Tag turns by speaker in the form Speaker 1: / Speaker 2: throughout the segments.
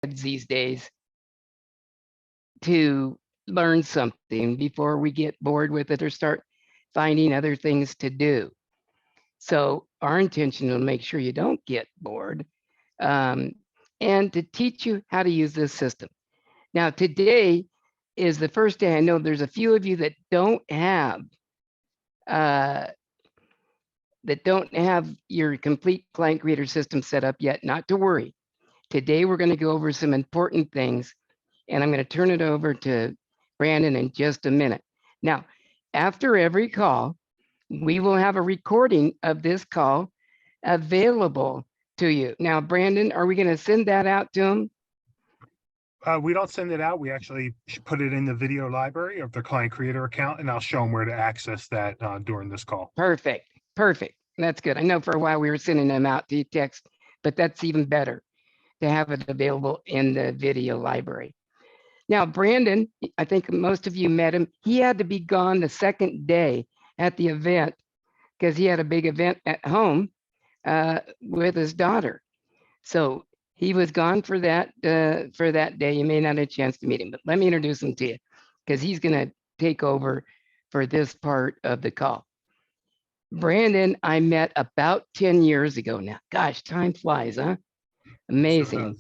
Speaker 1: these days to learn something before we get bored with it or start finding other things to do. So our intention is to make sure you don't get bored, um, and to teach you how to use this system. Now, today is the first day I know there's a few of you uh, that don't have your complete client creator system set up yet. Not to worry. Today we're going to go over some important things, and I'm going to turn it over to Brandon in just a minute. Now, after every call, we will have a recording of this call available to you. Now, Brandon, are we going to send that out to them?
Speaker 2: We don't send it out. We actually put it in the video library of the client creator account, and I'll show them where to access that during this call.
Speaker 1: Perfect. Perfect. That's good. I know for a while we were sending them out to text, but that's even better to have it available in the video library. Now, Brandon, I think most of you met him. He had to be gone the second day at the event because he had a big event at home with his daughter. So he was gone for that day. You may not have a chance to meet him, but let me introduce him to you because he's going to take over for this part of the call. Brandon, I met about 10 years ago now. Gosh, time flies, huh? Amazing.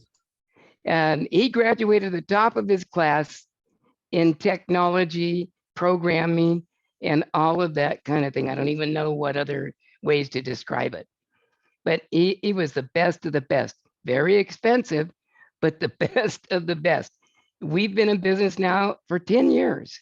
Speaker 1: He graduated at the top of his class in technology, programming, and all of that kind of thing. I don't even know what other ways to describe it. But he was the best of the best. Very expensive, but the best of the best. We've been in business now for 10 years.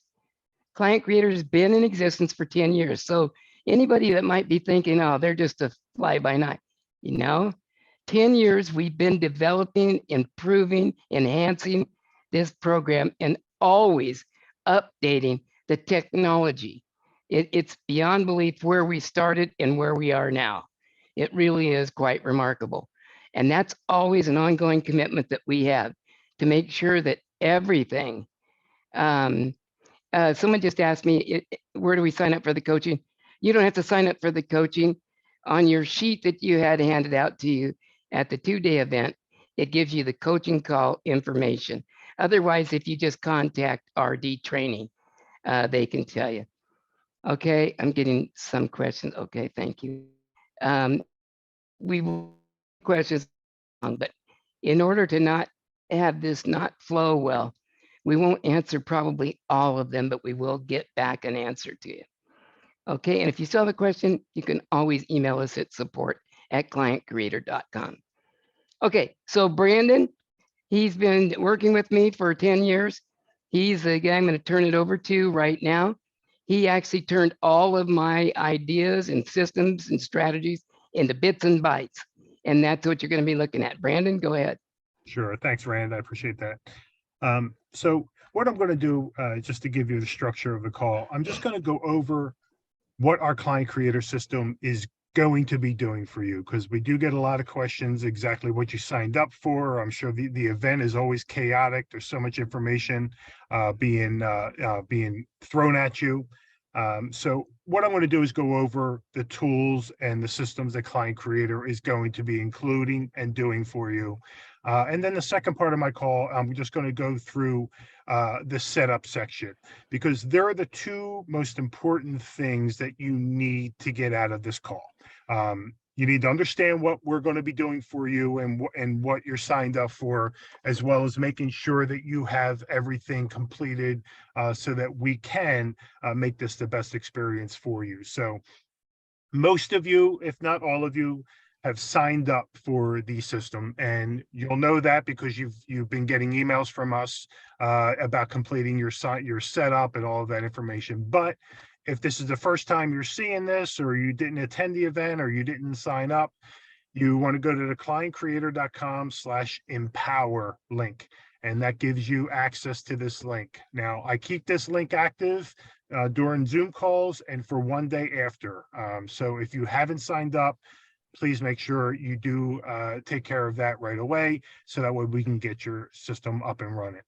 Speaker 1: Client Creator has been in existence for 10 years. So anybody that might be thinking, oh, they're just a fly by night, 10 years we've been developing, improving, enhancing this program, and always updating the technology. It's beyond belief where we started and where we are now. It really is quite remarkable. And that's always an ongoing commitment that we have to make sure that everything, someone just asked me, where do we sign up for the coaching? You don't have to sign up for the coaching. On your sheet that you had handed out to you at the 2-day event, it gives you the coaching call information. Otherwise, if you just contact RD Training, they can tell you. Okay, I'm getting some questions. Okay, thank you. We will questions, but in order to not have this not flow well, we won't answer probably all of them, but we will get back an answer to you. Okay, and if you still have a question, you can always email us at support@clientcreator.com. Okay, so Brandon, he's been working with me for 10 years. He's the guy I'm going to turn it over to right now. He actually turned all of my ideas and systems and strategies into bits and bytes. And that's what you're going to be looking at. Brandon, go ahead.
Speaker 2: Sure. Thanks, Rand. I appreciate that. So what I'm going to do, just to give you the structure of the call, I'm just going to go over what our client creator system is going to be doing for you, because we do get a lot of questions, exactly what you signed up for. I'm sure the event is always chaotic. There's so much information being thrown at you. So what I'm going to do is go over the tools and the systems that Client Creator is going to be including and doing for you. And then the second part of my call, I'm just going to go through the setup section, because there are the two most important things that you need to get out of this call. You need to understand what we're going to be doing for you and what you're signed up for, as well as making sure that you have everything completed so that we can make this the best experience for you. So most of you, if not all of you, have signed up for the system, and you'll know that because you've been getting emails from us about completing your setup and all of that information. But if this is the first time you're seeing this, or you didn't attend the event, or you didn't sign up, you want to go to the clientcreator.com/empower link, and that gives you access to this link. Now, I keep this link active during Zoom calls and for 1 day after. So if you haven't signed up, please make sure you do take care of that right away, so that way we can get your system up and running.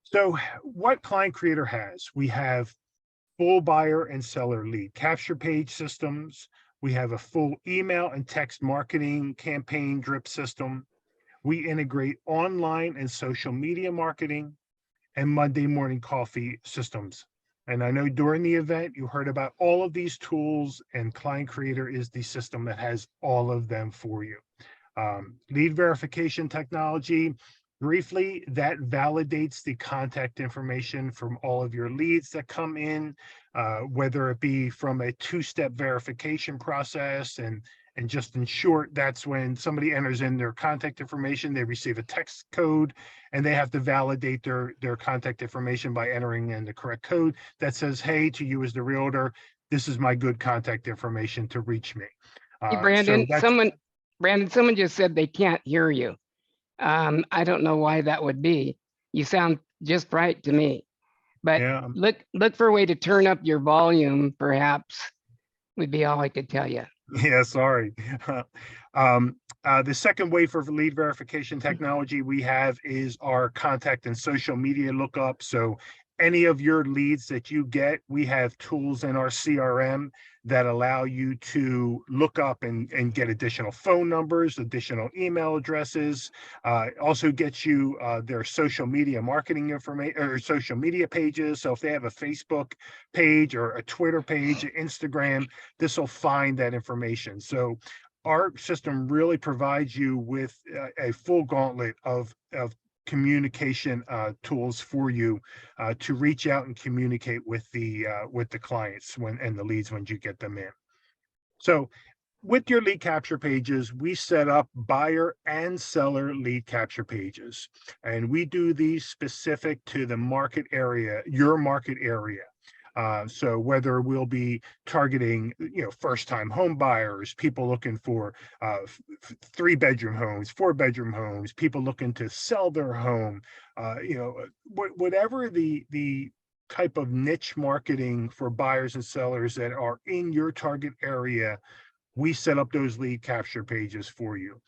Speaker 2: So what Client Creator has, we have full buyer and seller lead capture page systems. We have a full email and text marketing campaign drip system. we integrate online and social media marketing and Monday morning coffee systems. And I know during the event, you heard about all of these tools, and Client Creator is the system that has all of them for you. Lead verification technology, briefly, that validates the contact information from all of your leads that come in, whether it be from a two-step verification process. And just in short, that's when somebody enters in their contact information, they receive a text code, and they have to validate their contact information by entering in the correct code that says, hey, to you as the realtor, this is my good contact information to reach me.
Speaker 1: Hey,
Speaker 2: So
Speaker 1: Brandon,
Speaker 2: that's,
Speaker 1: someone just said they can't hear you. I don't know why that would be. You sound just right to me. But
Speaker 2: yeah,
Speaker 1: look for a way to turn up your volume, perhaps, would be all I could tell you.
Speaker 2: yeah, sorry. The second way for lead verification technology we have is our contact and social media lookup. So any of your leads that you get, we have tools in our CRM that allow you to look up and get additional phone numbers, additional email addresses, also gets you their social media marketing information or social media pages. So if they have a Facebook page or a Twitter page, Instagram, this will find that information. So our system really provides you with a full gauntlet of communication tools for you to reach out and communicate with the clients and the leads when you get them in. So with your lead capture pages, we set up buyer and seller lead capture pages, and we do these specific to the market area, your market area. So whether we'll be targeting, first-time home buyers, people looking for 3-bedroom homes, 4-bedroom homes, people looking to sell their home, whatever the type of niche marketing for buyers and sellers that are in your target area, we set up those lead capture pages for you.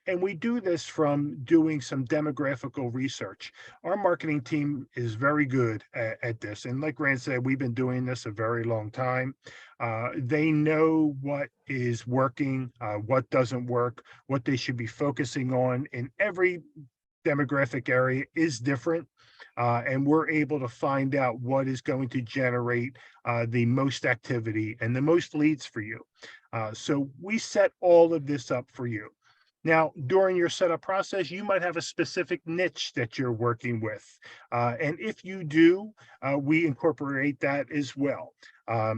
Speaker 2: And we do this from doing some demographical research. Our marketing team is very good at this. And like Rand said, we've been doing this a very long time. They know what is working, what doesn't work, what they should be focusing on in every demographic area is different. And we're able to find out what is going to generate the most activity and the most leads for you. So we set all of this up for you. Now, during your setup process, you might have a specific niche that you're working with. And if you do, we incorporate that as well.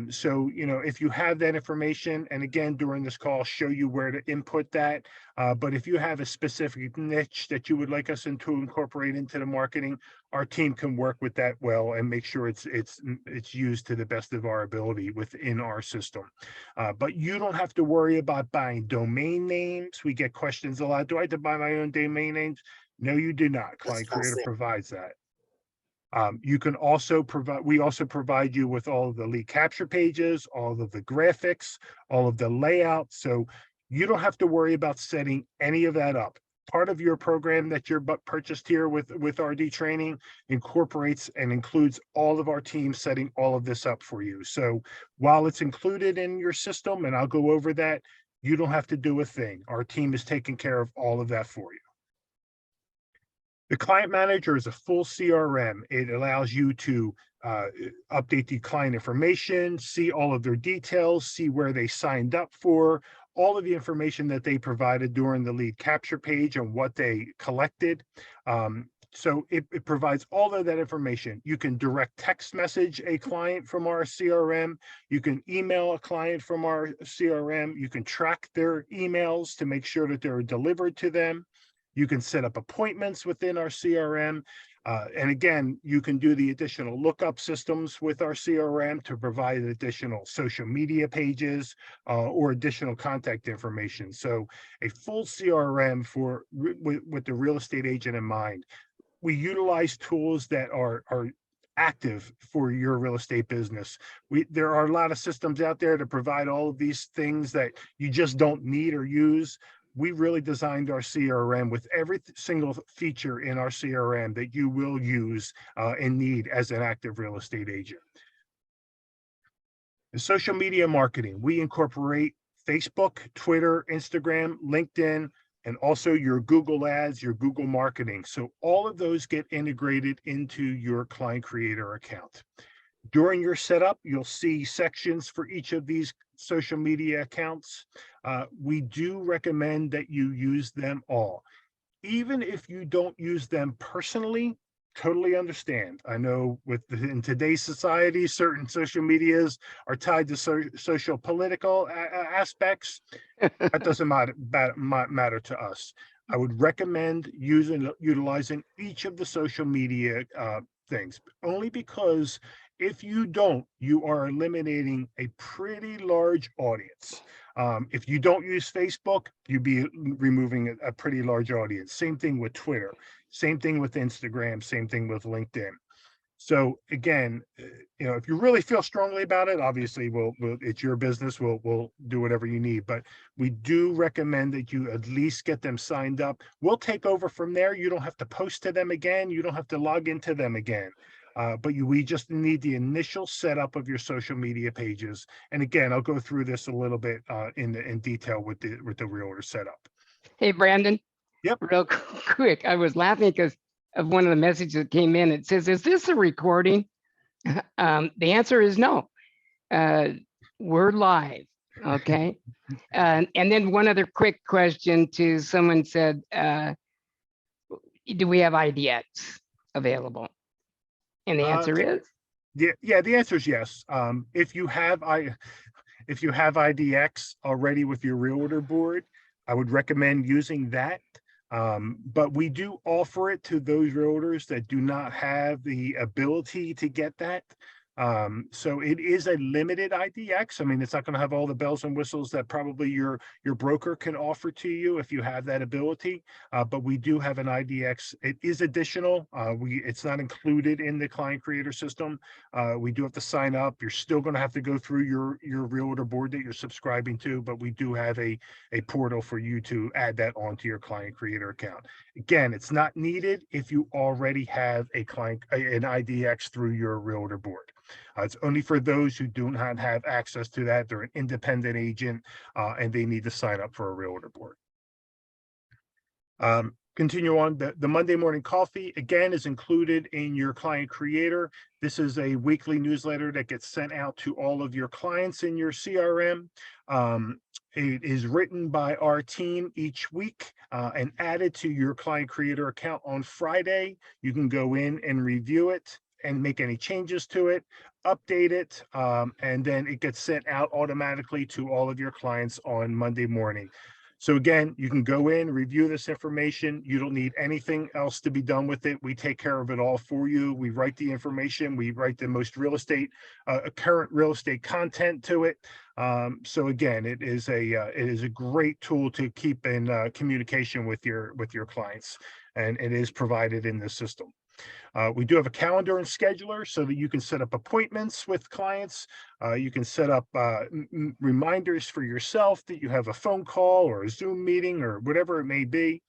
Speaker 2: So, if you have that information, and again, during this call, I'll show you where to input that. But if you have a specific niche that you would like us to incorporate into the marketing, our team can work with that well and make sure it's used to the best of our ability within our system. But you don't have to worry about buying domain names. We get questions a lot. Do I have to buy my own domain names? No, you do not. Client Creator provides that. You can also we also provide you with all of the lead capture pages, all of the graphics, all of the layout. So you don't have to worry about setting any of that up. Part of your program that you're purchased here with RD Training incorporates and includes all of our team setting all of this up for you. So while it's included in your system, and I'll go over that, you don't have to do a thing. Our team is taking care of all of that for you. The Client Manager is a full CRM. It allows you to update the client information, see all of their details, see where they signed up for, all of the information that they provided during the lead capture page and what they collected. So it provides all of that information. You can direct text message a client from our CRM. You can email a client from our CRM. You can track their emails to make sure that they're delivered to them. You can set up appointments within our CRM. And again, you can do the additional lookup systems with our CRM to provide additional social media pages or additional contact information. So a full CRM with the real estate agent in mind. We utilize tools that are active for your real estate business. There are a lot of systems out there to provide all of these things that you just don't need or use. We really designed our CRM with every single feature in our CRM that you will use and need as an active real estate agent. The social media marketing, we incorporate Facebook, Twitter, Instagram, LinkedIn, and also your Google ads, your Google marketing. So all of those get integrated into your client creator account. During your setup, you'll see sections for each of these social media accounts. We do recommend that you use them all. Even if you don't use them personally, totally understand. I know in today's society, certain social medias are tied to social political aspects. That doesn't matter to us. I would recommend utilizing each of the social media things, only because if you don't, you are eliminating a pretty large audience. If you don't use Facebook, you'd be removing a pretty large audience. Same thing with Twitter, same thing with Instagram, same thing with LinkedIn. So again, if you really feel strongly about it, obviously it's your business. We'll do whatever you need, but we do recommend that you at least get them signed up. We'll take over from there. You don't have to post to them again. You don't have to log into them again. But we just need the initial setup of your social media pages. And again, I'll go through this a little bit in detail with the Realtor setup.
Speaker 1: Hey, Brandon.
Speaker 2: Yep.
Speaker 1: Real quick, I was laughing because of one of the messages that came in. It says, "Is this a recording?" The answer is no. We're live. Okay. And then one other quick question to someone said, "Do we have IDX available?" And the answer is
Speaker 2: yeah. The answer is yes. If you have IDX already with your Realtor board, I would recommend using that. But we do offer it to those realtors that do not have the ability to get that. So it is a limited IDX. I mean, it's not going to have all the bells and whistles that probably your broker can offer to you if you have that ability. But we do have an IDX. It is additional. It's not included in the client creator system. We do have to sign up. You're still going to have to go through your realtor board that you're subscribing to, but we do have a portal for you to add that onto your client creator account. Again, it's not needed if you already have an IDX through your realtor board. It's only for those who do not have access to that. They're an independent agent and they need to sign up for a realtor board. Continue on. The Monday morning coffee, again, is included in your client creator. This is a weekly newsletter that gets sent out to all of your clients in your CRM. It is written by our team each week and added to your client creator account on Friday. You can go in and review it and make any changes to it, update it, and then it gets sent out automatically to all of your clients on Monday morning. So again, you can go in, review this information. You don't need anything else to be done with it. We take care of it all for you. We write the information. We write the most current real estate content to it. So again, it is a great tool to keep in communication with your clients, and it is provided in the system. We do have a calendar and scheduler so that you can set up appointments with clients. You can set up reminders for yourself that you have a phone call or a Zoom meeting or whatever it may be.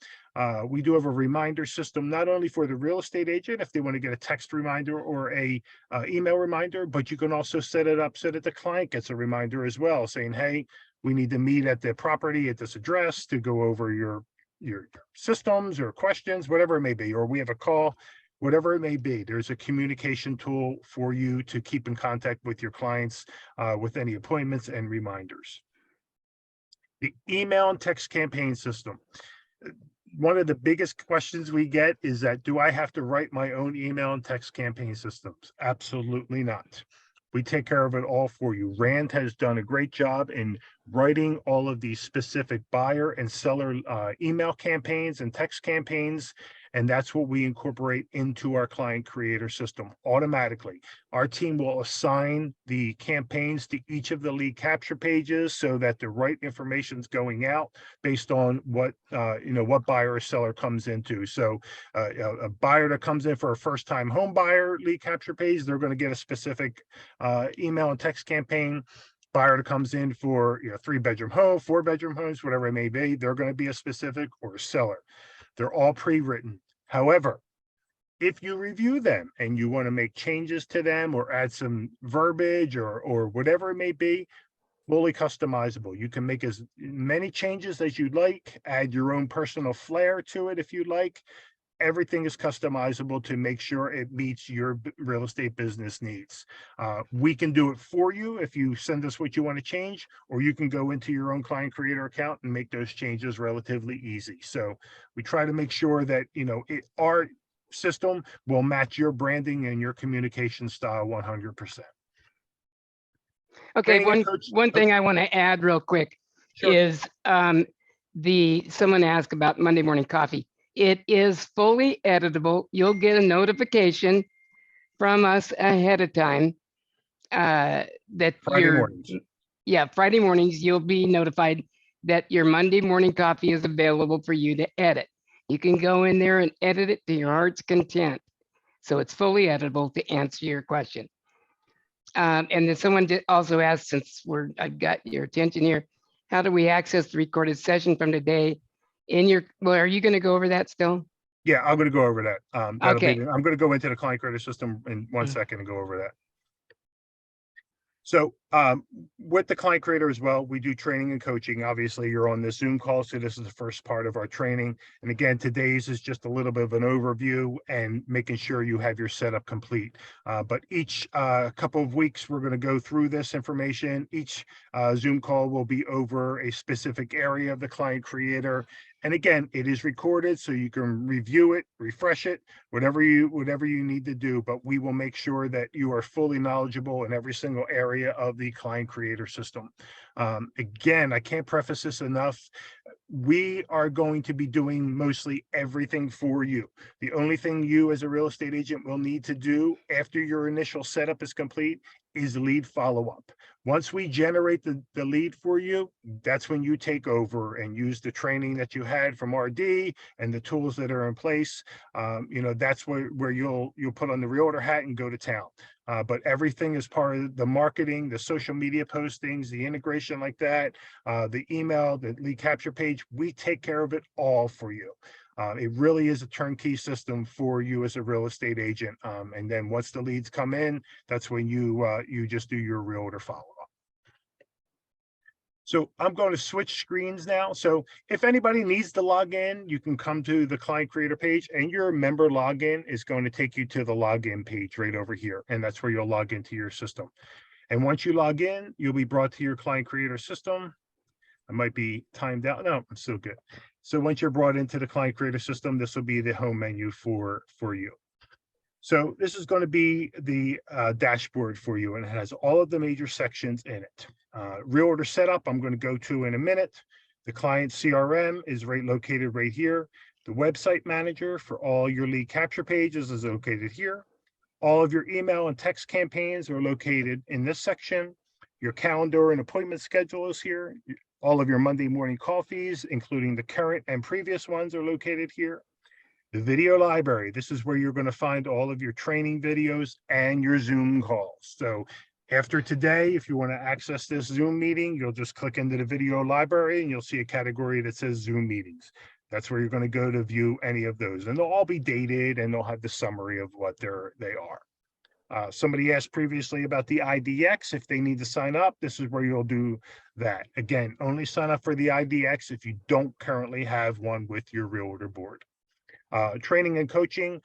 Speaker 2: We do have a reminder system, not only for the real estate agent, if they want to get a text reminder or a email reminder, but you can also set it up so that the client gets a reminder as well, saying, hey, we need to meet at the property at this address to go over your systems or questions, whatever it may be, or we have a call. Whatever it may be, there's a communication tool for you to keep in contact with your clients with any appointments and reminders. The email and text campaign system. One of the biggest questions we get is that, do I have to write my own email and text campaign systems? Absolutely not. We take care of it all for you. Rand has done a great job in writing all of these specific buyer and seller email campaigns and text campaigns. And that's what we incorporate into our client creator system automatically. Our team will assign the campaigns to each of the lead capture pages so that the right information is going out based on what buyer or seller comes into. So a buyer that comes in for a first-time home buyer lead capture page, they're going to get a specific email and text campaign. Buyer that comes in for 3-bedroom home, 4-bedroom homes, whatever it may be, they're going to be a specific, or a seller. They're all pre-written. However, if you review them and you want to make changes to them or add some verbiage or whatever it may be, fully customizable. You can make as many changes as you'd like, add your own personal flair to it if you'd like. Everything is customizable to make sure it meets your real estate business needs. We can do it for you if you send us what you want to change, or you can go into your own client creator account and make those changes relatively easy. So we try to make sure that, our system will match your branding and your communication style 100%.
Speaker 1: Okay,
Speaker 2: Training and coach-
Speaker 1: one thing I want to add real quick
Speaker 2: Sure.
Speaker 1: is someone asked about Monday morning coffee. It is fully editable. You'll get a notification from us ahead of time that
Speaker 2: Friday mornings.
Speaker 1: Friday mornings, you'll be notified that your Monday morning coffee is available for you to edit. You can go in there and edit it to your heart's content. So it's fully editable to answer your question. And then someone also asked, since I've got your attention here, how do we access the recorded session from today well, are you going to go over that still?
Speaker 2: Yeah, I'm going to go over that. I'm
Speaker 1: Okay.
Speaker 2: going to go into the client creator system in 1 second and go over that. So with the client creator as well, we do training and coaching. Obviously, you're on this Zoom call, so this is the first part of our training. And again, today's is just a little bit of an overview and making sure you have your setup complete. But each couple of weeks, we're going to go through this information. Each Zoom call will be over a specific area of the client creator. And again, it is recorded, so you can review it, refresh it, whatever you need to do. But we will make sure that you are fully knowledgeable in every single area of the client creator system. Again, I can't preface this enough. We are going to be doing mostly everything for you. The only thing you as a real estate agent will need to do after your initial setup is complete is lead follow-up. Once we generate the lead for you, that's when you take over and use the training that you had from RD and the tools that are in place. That's where you'll put on the realtor hat and go to town. But everything is part of the marketing, the social media postings, the integration like that, the email, the lead capture page. We take care of it all for you. It really is a turnkey system for you as a real estate agent. And then once the leads come in, that's when you just do your realtor follow-up. So I'm going to switch screens now. So if anybody needs to log in, you can come to the client creator page, and your member login is going to take you to the login page right over here. And that's where you'll log into your system. And once you log in, you'll be brought to your client creator system. I might be timed out. No, I'm still good. So once you're brought into the client creator system, this will be the home menu for you. So this is going to be the dashboard for you, and it has all of the major sections in it. Realtor setup, I'm going to go to in a minute. The client CRM is located right here. The website manager for all your lead capture pages is located here. All of your email and text campaigns are located in this section. Your calendar and appointment schedule is here. All of your Monday morning coffees, including the current and previous ones, are located here. The video library, this is where you're going to find all of your training videos and your Zoom calls. So after today, if you want to access this Zoom meeting, you'll just click into the video library and you'll see a category that says Zoom meetings. That's where you're going to go to view any of those, and they'll all be dated and they'll have the summary of what they are. Somebody asked previously about the IDX. If they need to sign up, this is where you'll do that. Again, only sign up for the IDX if you don't currently have one with your realtor board. Training and coaching,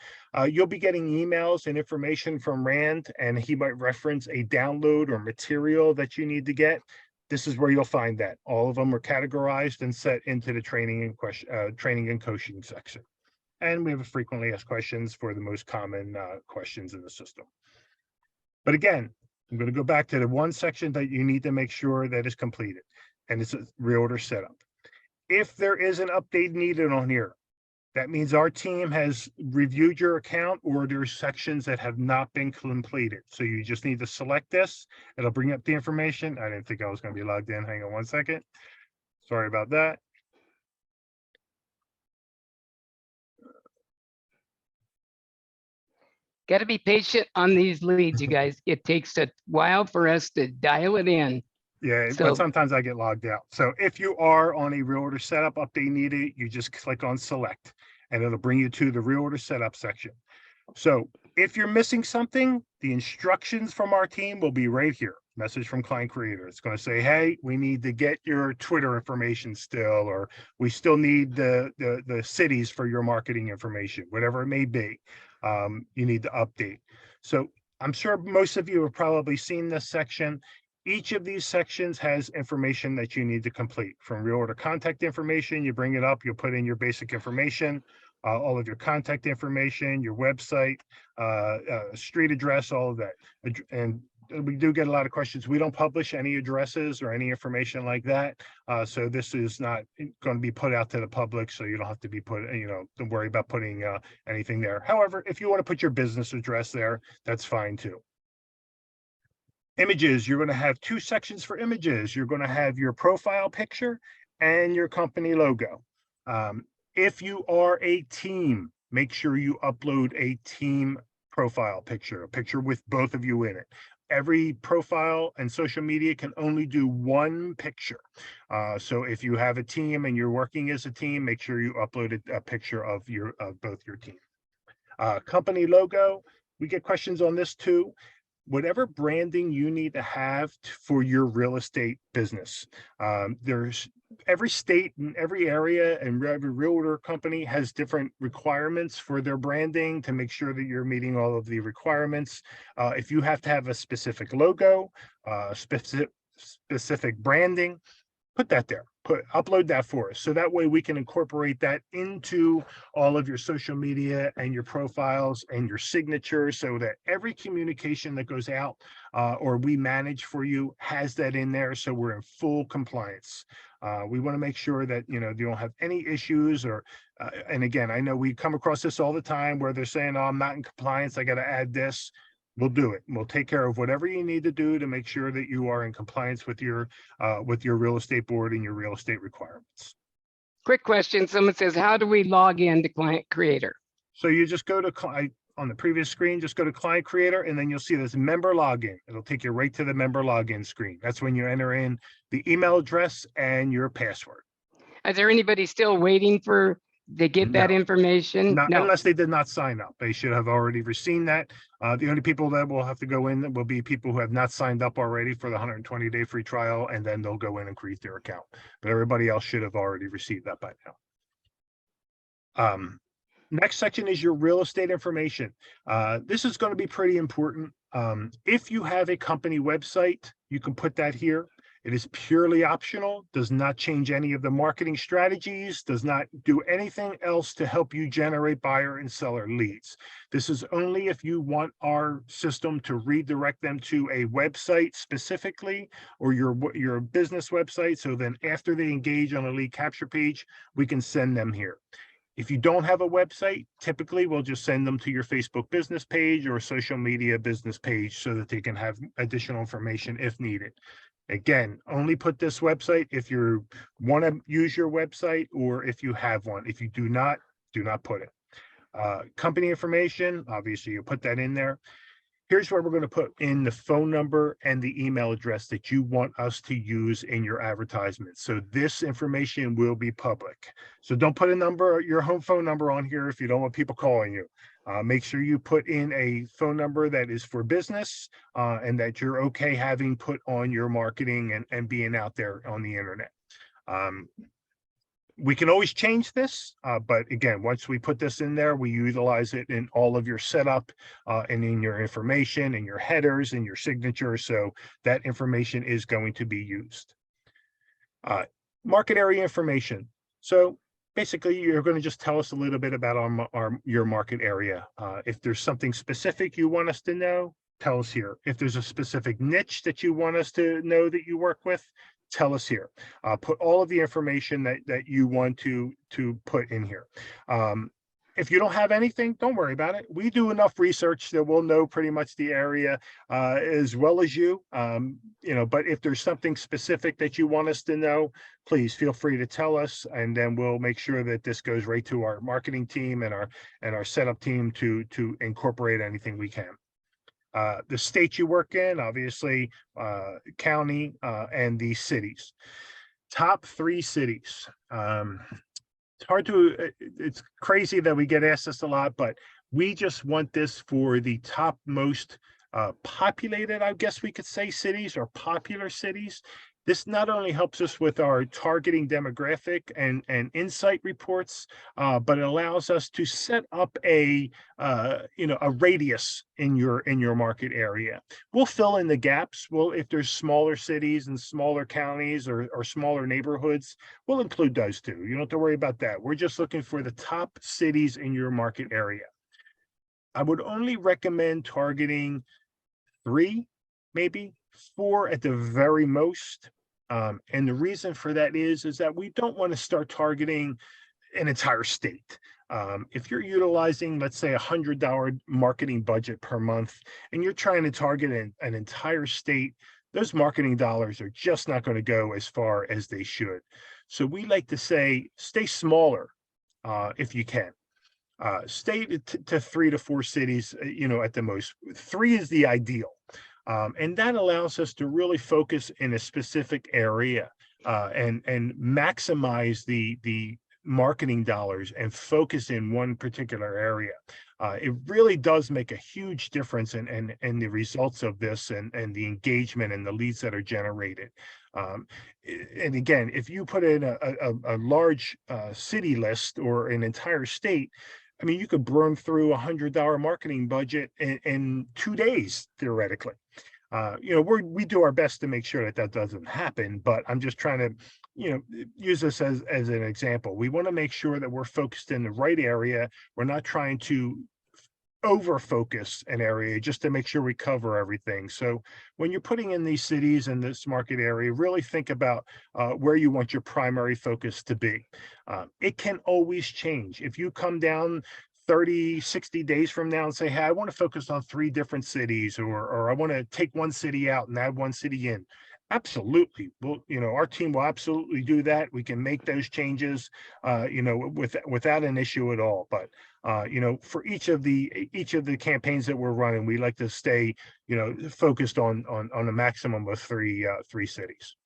Speaker 2: you'll be getting emails and information from Rand, and he might reference a download or material that you need to get. This is where you'll find that. All of them are categorized and set into the training and coaching section. And we have a frequently asked questions for the most common questions in the system. But again, I'm going to go back to the one section that you need to make sure that is completed, and it's a realtor setup. If there is an update needed on here, that means our team has reviewed your account, or there's sections that have not been completed. So you just need to select this. It'll bring up the information. I didn't think I was going to be logged in. Hang on 1 second. Sorry about that.
Speaker 1: Got to be patient on these leads, you guys. It takes a while for us to dial it in.
Speaker 2: Yeah,
Speaker 1: So-
Speaker 2: but sometimes I get logged out. So if you are on a realtor setup update needed, you just click on select, and it'll bring you to the realtor setup section. So if you're missing something, the instructions from our team will be right here. message from client creator. It's going to say, hey, we need to get your Twitter information still, or we still need the cities for your marketing information, whatever it may be. You need to update. So I'm sure most of you have probably seen this section. Each of these sections has information that you need to complete. From realtor contact information, you bring it up, you'll put in your basic information, all of your contact information, your website, street address, all of that. And we do get a lot of questions. We don't publish any addresses or any information like that. So this is not going to be put out to the public. So you don't have to be don't worry about putting anything there. However, if you want to put your business address there, that's fine too. Images, you're going to have two sections for images. You're going to have your profile picture and your company logo. If you are a team, make sure you upload a team profile picture, a picture with both of you in it. Every profile and social media can only do one picture. So if you have a team and you're working as a team, make sure you upload a picture of both your team. Company logo, we get questions on this too. Whatever branding you need to have for your real estate business. There's every state and every area and every realtor company has different requirements for their branding to make sure that you're meeting all of the requirements. If you have to have a specific logo, specific branding, put that there. Upload that for us. So that way we can incorporate that into all of your social media and your profiles and your signatures, so that every communication that goes out or we manage for you has that in there. So we're in full compliance. We want to make sure that, you don't have any issues or, and again, I know we come across this all the time where they're saying, oh, I'm not in compliance, I got to add this. We'll do it. We'll take care of whatever you need to do to make sure that you are in compliance with your real estate board and your real estate requirements.
Speaker 1: Quick question. Someone says, how do we log in to Client Creator?
Speaker 2: So you just go to on the previous screen, just go to Client Creator, and then you'll see this member login. It'll take you right to the member login screen. That's when you enter in the email address and your password.
Speaker 1: Is there anybody still waiting to get that
Speaker 2: No.
Speaker 1: information?
Speaker 2: Not
Speaker 1: No.
Speaker 2: unless they did not sign up. They should have already received that. The only people that will have to go in will be people who have not signed up already for the 120-day free trial, and then they'll go in and create their account. But everybody else should have already received that by now. Next section is your real estate information. This is going to be pretty important. If you have a company website, you can put that here. It is purely optional, does not change any of the marketing strategies, does not do anything else to help you generate buyer and seller leads. This is only if you want our system to redirect them to a website specifically, or your business website. So then after they engage on a lead capture page, we can send them here. If you don't have a website, typically we'll just send them to your Facebook business page or social media business page so that they can have additional information if needed. Again, only put this website if you want to use your website or if you have one. If you do not put it. Company information, obviously you put that in there. Here's where we're going to put in the phone number and the email address that you want us to use in your advertisement. So this information will be public. So don't put your home phone number on here if you don't want people calling you. Make sure you put in a phone number that is for business and that you're okay having put on your marketing and being out there on the internet. We can always change this, but again, once we put this in there, we utilize it in all of your setup and in your information and your headers and your signature. So that information is going to be used. Market area information. So basically, you're going to just tell us a little bit about your market area. If there's something specific you want us to know, tell us here. If there's a specific niche that you want us to know that you work with, tell us here. Put all of the information that you want to put in here. If you don't have anything, don't worry about it. We do enough research that we'll know pretty much the area as well as you. But if there's something specific that you want us to know, please feel free to tell us, and then we'll make sure that this goes right to our marketing team and our setup team to incorporate anything we can. The state you work in, obviously, county, and the cities. Top 3 cities. It's crazy that we get asked this a lot, but we just want this for the top most populated, I guess we could say, cities or popular cities. This not only helps us with our targeting demographic and insight reports, but it allows us to set up a a radius in your market area. We'll fill in the gaps. Well, if there's smaller cities and smaller counties or smaller neighborhoods, we'll include those too. You don't have to worry about that. We're just looking for the top cities in your market area. I would only recommend targeting 3, maybe 4 at the very most. And the reason for that is that we don't want to start targeting an entire state. If you're utilizing, let's say, $100 marketing budget per month, and you're trying to target an entire state, those marketing dollars are just not going to go as far as they should. So we like to say, stay smaller if you can. Stay to 3 to 4 cities, at the most. 3 is the ideal. And that allows us to really focus in a specific area and maximize the marketing dollars and focus in one particular area. It really does make a huge difference in the results of this and the engagement and the leads that are generated. And again, if you put in a large city list or an entire state, I mean, you could burn through $100 marketing budget in 2 days, theoretically. We do our best to make sure that doesn't happen, but I'm just trying to, use this as an example. We want to make sure that we're focused in the right area. We're not trying to over focus an area just to make sure we cover everything. So when you're putting in these cities in this market area, really think about where you want your primary focus to be. It can always change. If you come down 30, 60 days from now and say, hey, I want to focus on 3 different cities, or I want to take one city out and add one city in. Absolutely. Well, our team will absolutely do that. We can make those changes, without an issue at all. But, for each of the campaigns that we're running, we like to stay, focused on a maximum of 3 cities.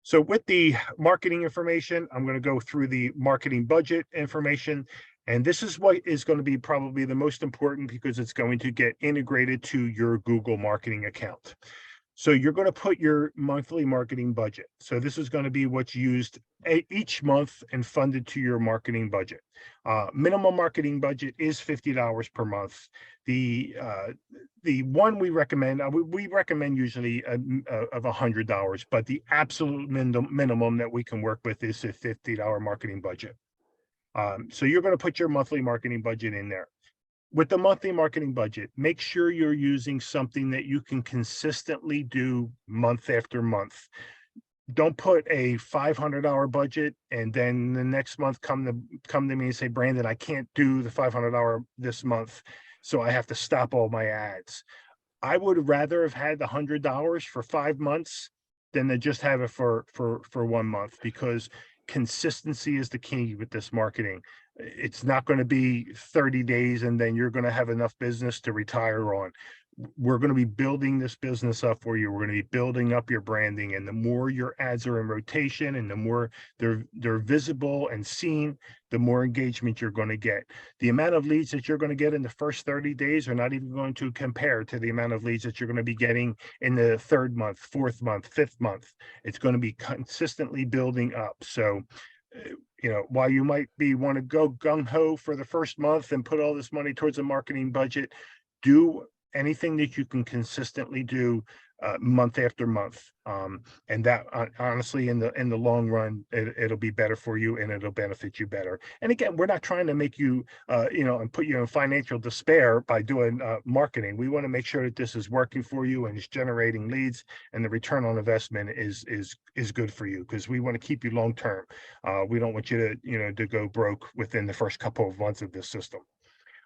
Speaker 2: So with the marketing information, I'm going to go through the marketing budget information. And this is what is going to be probably the most important because it's going to get integrated to your Google marketing account. So you're going to put your monthly marketing budget. So this is going to be what's used each month and funded to your marketing budget. Minimum marketing budget is $50 per month. The one we recommend usually of $100, but the absolute minimum that we can work with is a $50 marketing budget. So you're going to put your monthly marketing budget in there. With the monthly marketing budget, make sure you're using something that you can consistently do month after month. Don't put a $500 budget and then the next month come to me and say, Brandon, I can't do the $500 this month, so I have to stop all my ads. I would rather have had the $100 for 5 months than to just have it for 1 month, because consistency is the key with this marketing. It's not going to be 30 days and then you're going to have enough business to retire on. We're going to be building this business up for you. We're going to be building up your branding, and the more your ads are in rotation and the more they're visible and seen, the more engagement you're going to get. The amount of leads that you're going to get in the first 30 days are not even going to compare to the amount of leads that you're going to be getting in the 3rd month, 4th month, 5th month. It's going to be consistently building up. So while you might want to go gung-ho for the first month and put all this money towards a marketing budget, do anything that you can consistently do month after month, and that honestly in the long run it'll be better for you and it'll benefit you better. And again, we're not trying to make you and put you in financial despair by doing marketing. We want to make sure that this is working for you and it's generating leads, and the return on investment is good for you, because we want to keep you long term. We don't want you to go broke within the first couple of months of this system.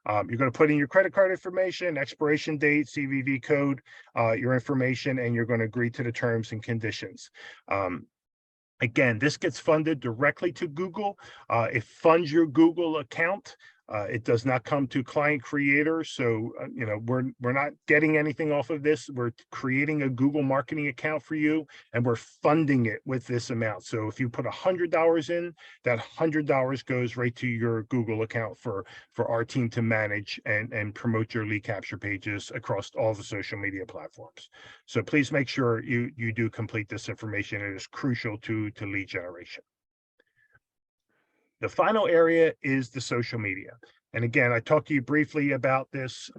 Speaker 2: You're going to put in your credit card information, expiration date, CVV code, your information, and you're going to agree to the terms and conditions. Again, this gets funded directly to Google. It funds your Google account. It does not come to client creators, so you know, we're not getting anything off of this. We're creating a Google marketing account for you, and we're funding it with this amount. So if you put $100 in, that $100 goes right to your Google account for our team to manage and promote your lead capture pages across all the social media platforms. So please make sure you do complete this information. It is crucial to lead generation. The final area is the social media. And again, I talked to you briefly about this.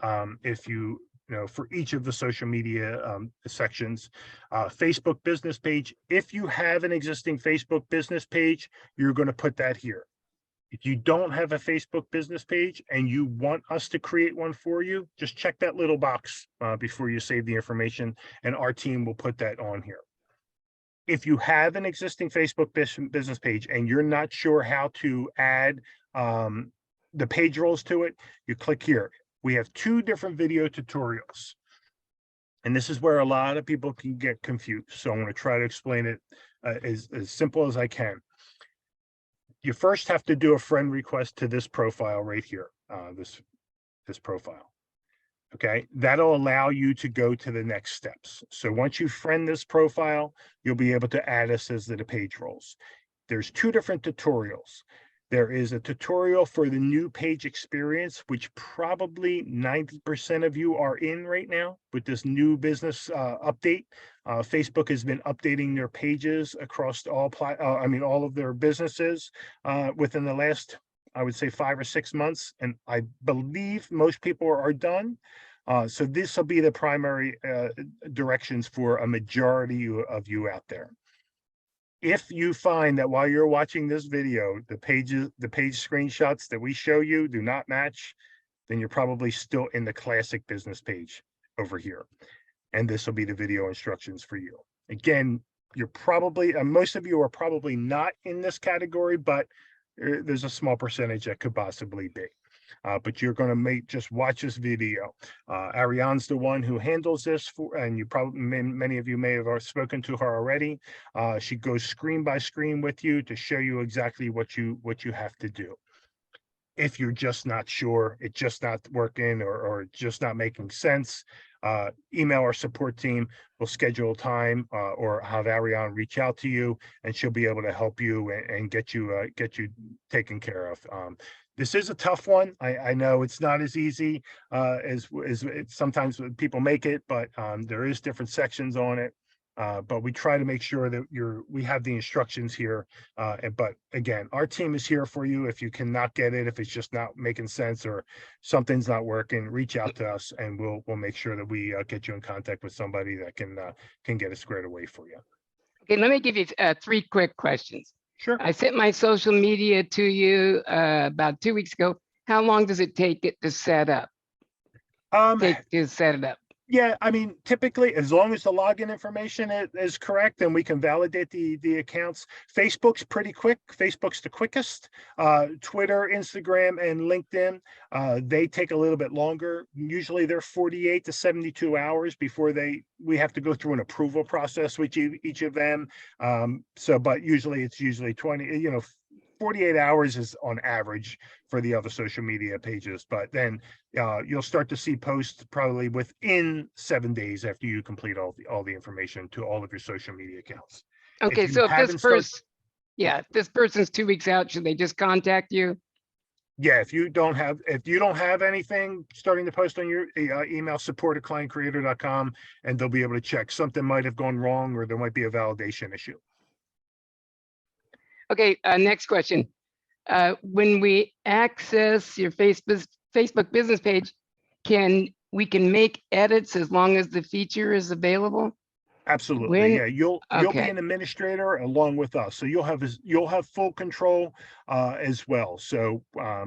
Speaker 2: If you know, for each of the social media sections, Facebook business page, if you have an existing Facebook business page, you're going to put that here. If you don't have a Facebook business page and you want us to create one for you, just check that little box before you save the information, and our team will put that on here. If you have an existing Facebook business page and you're not sure how to add the page roles to it, you click here. We have 2 different video tutorials. And this is where a lot of people can get confused. So I'm going to try to explain it as simple as I can. You first have to do a friend request to this profile right here, this profile. Okay, that'll allow you to go to the next steps. So once you friend this profile, you'll be able to add us as the page roles. There's 2 different tutorials. There is a tutorial for the new page experience, which probably 90% of you are in right now with this new business update. Facebook has been updating their pages across all of their businesses within the last, I would say, 5 or 6 months, and I believe most people are done. So this will be the primary directions for a majority of you out there. If you find that while you're watching this video, the page screenshots that we show you do not match, then you're probably still in the classic business page over here. And this will be the video instructions for you. Again, you're probably, most of you are probably not in this category, but there's a small percentage that could possibly be. But you're going to just watch this video. Ariane's the one who handles this and you probably, many of you may have spoken to her already. She goes screen by screen with you to show you exactly what you have to do. If you're just not sure, it's just not working or just not making sense, email our support team. We'll schedule time or have Ariane reach out to you, and she'll be able to help you and get you taken care of. This is a tough one. I know it's not as easy as sometimes people make it, but there is different sections on it. But we try to make sure that we have the instructions here. But again, our team is here for you. If you cannot get it, if it's just not making sense or something's not working, reach out to us and we'll make sure that we get you in contact with somebody that can get it squared away for you.
Speaker 1: Okay, let me give you 3 quick questions.
Speaker 2: Sure.
Speaker 1: I sent my social media to you about 2 weeks ago. How long does it take it to set up? Set it up.
Speaker 2: Yeah, I mean, typically, as long as the login information is correct, then we can validate the accounts. Facebook's pretty quick. Facebook's the quickest. Twitter, Instagram, and LinkedIn, they take a little bit longer. Usually they're 48 to 72 hours before we have to go through an approval process with each of them. But usually it's 20, 48 hours is on average for the other social media pages, but then you'll start to see posts probably within 7 days after you complete all the information to all of your social media accounts.
Speaker 1: Okay, so if this person's 2 weeks out, should they just contact you?
Speaker 2: Yeah, if you don't have anything starting to post on your email, support@clientcreator.com, and they'll be able to check. Something might have gone wrong or there might be a validation issue.
Speaker 1: Okay, next question. When we access your Facebook business page, we can make edits as long as the feature is available?
Speaker 2: Absolutely. Yeah, you'll be
Speaker 1: Okay.
Speaker 2: an administrator along with us, so you'll have full control as well. So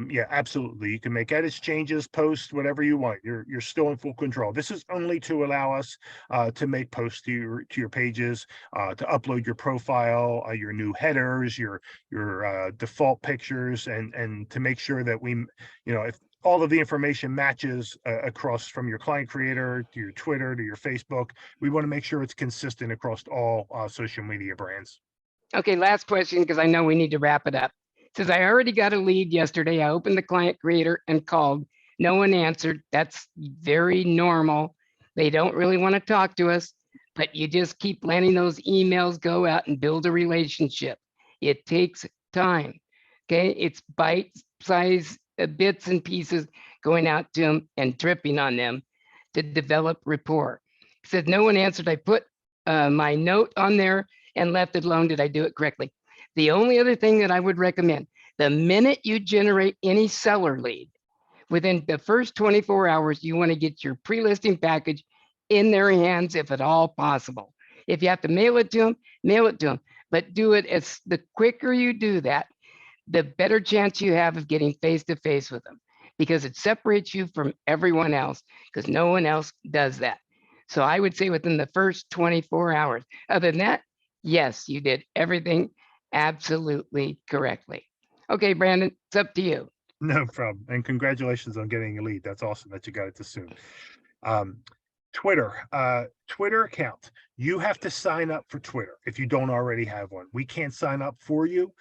Speaker 2: yeah, absolutely, you can make edits, changes, posts, whatever you want. You're still in full control. This is only to allow us to make posts to your pages, to upload your profile, your new headers, your default pictures, and to make sure that we, if all of the information matches across from your client creator to your Twitter to your Facebook. We want to make sure it's consistent across all social media brands.
Speaker 1: Okay, last question, because I know we need to wrap it up. Says, I already got a lead yesterday. I opened the client creator and called. No one answered. That's very normal. They don't really want to talk to us, but you just keep letting those emails go out and build a relationship. It takes time. Okay. It's bite size bits and pieces going out to them and dripping on them to develop rapport. Said, no one answered. I put my note on there and left it alone. Did I do it correctly? The only other thing that I would recommend, the minute you generate any seller lead, within the first 24 hours, you want to get your pre-listing package in their hands if at all possible. If you have to mail it to them, mail it to them, but do it as the quicker you do that, the better chance you have of getting face-to-face with them, because it separates you from everyone else, because no one else does that. So I would say within the first 24 hours. Other than that, yes, you did everything absolutely correctly. Okay, Brandon, it's up to you.
Speaker 2: No problem. And congratulations on getting a lead. That's awesome that you got it this soon. Twitter account. You have to sign up for Twitter if you don't already have one. We can't sign up for you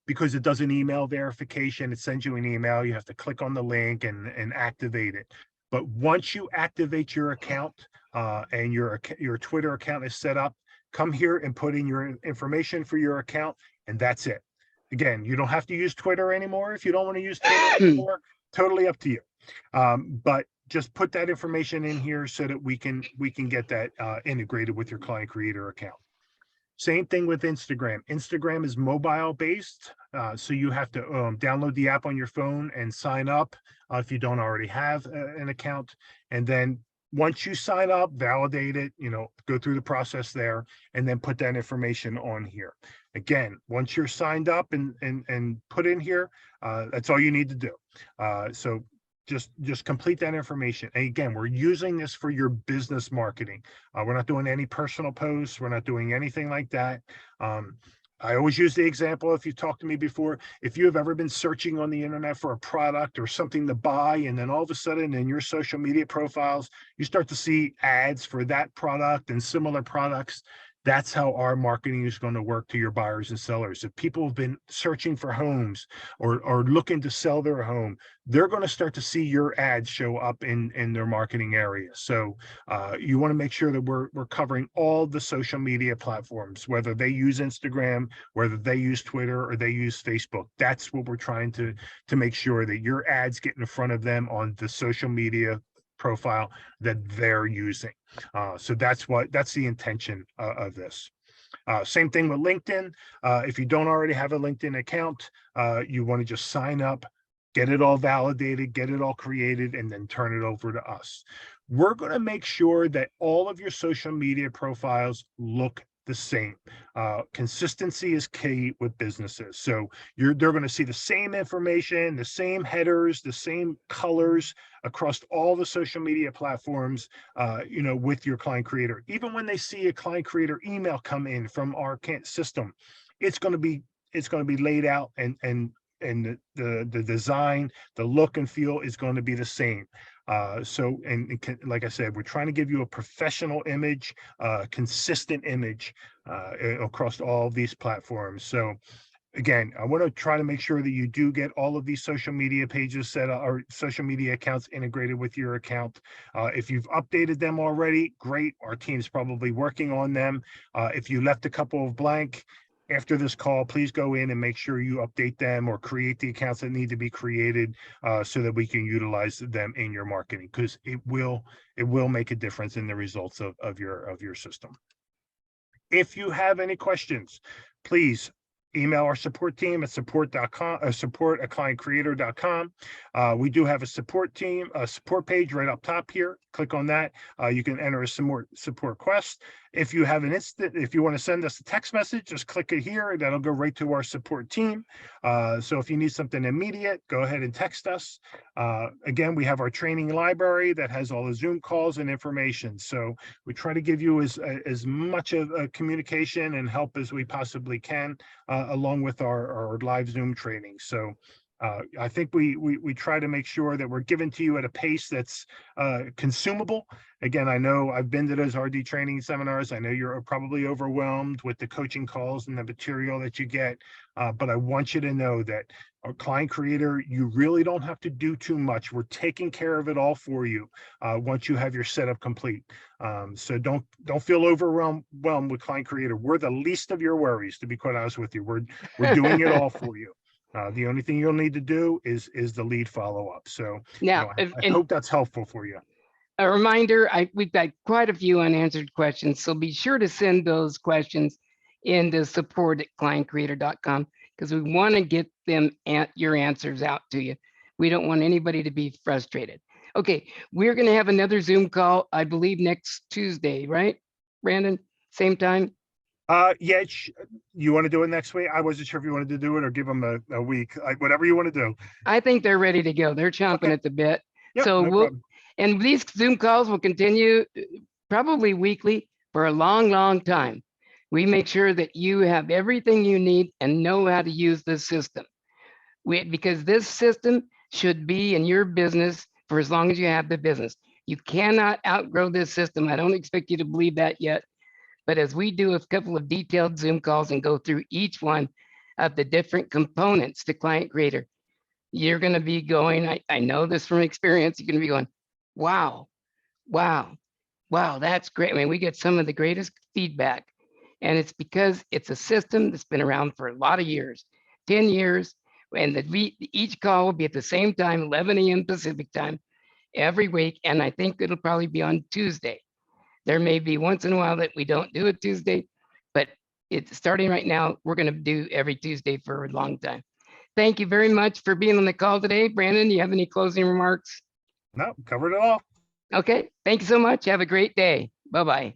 Speaker 2: because it does an email verification. It sends you an email. You have to click on the link and activate it. But once you activate your account and your Twitter account is set up, come here and put in your information for your account, and that's it. Again, you don't have to use Twitter anymore if you don't want to use Twitter anymore. Totally up to you. But just put that information in here so that we can get that integrated with your client creator account. Same thing with Instagram. Instagram is mobile based, so you have to download the app on your phone and sign up if you don't already have an account. And then once you sign up, validate it, go through the process there, and then put that information on here. Again, once you're signed up and put in here, that's all you need to do. So just complete that information. And again, we're using this for your business marketing. We're not doing any personal posts. We're not doing anything like that. I always use the example, if you talked to me before, if you have ever been searching on the internet for a product or something to buy, and then all of a sudden in your social media profiles, you start to see ads for that product and similar products, that's how our marketing is going to work to your buyers and sellers. If people have been searching for homes or looking to sell their home, they're going to start to see your ads show up in their marketing area. So you want to make sure that we're covering all the social media platforms, whether they use Instagram, whether they use Twitter, or they use Facebook. That's what we're trying to make sure that your ads get in front of them on the social media profile that they're using. So that's the intention of this. Same thing with LinkedIn. If you don't already have a LinkedIn account, you want to just sign up, get it all validated, get it all created, and then turn it over to us. We're going to make sure that all of your social media profiles look the same. Consistency is key with businesses. So they're going to see the same information, the same headers, the same colors across all the social media platforms, with your client creator. Even when they see a client creator email come in from our system, it's going to be laid out and the design, the look and feel is going to be the same. So like I said, we're trying to give you a professional image, consistent image across all of these platforms. So again, I want to try to make sure that you do get all of these social media pages set up, or social media accounts integrated with your account. If you've updated them already, great. Our team's probably working on them. If you left a couple of blank, after this call, please go in and make sure you update them or create the accounts that need to be created so that we can utilize them in your marketing, because it will make a difference in the results of your system. If you have any questions, please email our support team at support@clientcreator.com. We do have a support team, a support page right up top here. Click on that. You can enter a support request. If you have if you want to send us a text message, just click it here. That'll go right to our support team. So if you need something immediate, go ahead and text us. Again, we have our training library that has all the Zoom calls and information. So we try to give you as much of a communication and help as we possibly can, along with our live Zoom training. So I think we try to make sure that we're given to you at a pace that's consumable. Again, I know I've been to those RD training seminars. I know you're probably overwhelmed with the coaching calls and the material that you get. But I want you to know that our Client Creator, you really don't have to do too much. We're taking care of it all for you once you have your setup complete. So don't feel overwhelmed with Client Creator. We're the least of your worries, to be quite honest with you. We're doing it all for you. The only thing you'll need to do is the lead follow-up. So
Speaker 1: Now,
Speaker 2: I hope that's helpful for you.
Speaker 1: a reminder, we've got quite a few unanswered questions, so be sure to send those questions into support@clientcreator.com because we want to get them your answers out to you. We don't want anybody to be frustrated. Okay, we're going to have another Zoom call, I believe, next Tuesday, right, Brandon? Same time?
Speaker 2: Yeah, you want to do it next week? I wasn't sure if you wanted to do it or give them a week, like whatever you want to do.
Speaker 1: I think they're ready to go. They're chomping
Speaker 2: Okay.
Speaker 1: at the bit.
Speaker 2: Yep,
Speaker 1: So
Speaker 2: no problem.
Speaker 1: and these Zoom calls will continue probably weekly for a long, long time. We make sure that you have everything you need and know how to use this system. Because this system should be in your business for as long as you have the business. You cannot outgrow this system. I don't expect you to believe that yet. But as we do a couple of detailed Zoom calls and go through each one of the different components to Client Creator, you're going to be going, I know this from experience, you're going to be going, wow, wow, wow, that's great. I mean, we get some of the greatest feedback. And it's because it's a system that's been around for a lot of years, 10 years. And each call will be at the same time, 11 a.m. Pacific time every week. And I think it'll probably be on Tuesday. There may be once in a while that we don't do it Tuesday, but it's starting right now. We're going to do every Tuesday for a long time. Thank you very much for being on the call today. Brandon, do you have any closing remarks?
Speaker 2: No, covered it all.
Speaker 1: Okay, thank you so much. Have a great day. Bye-bye.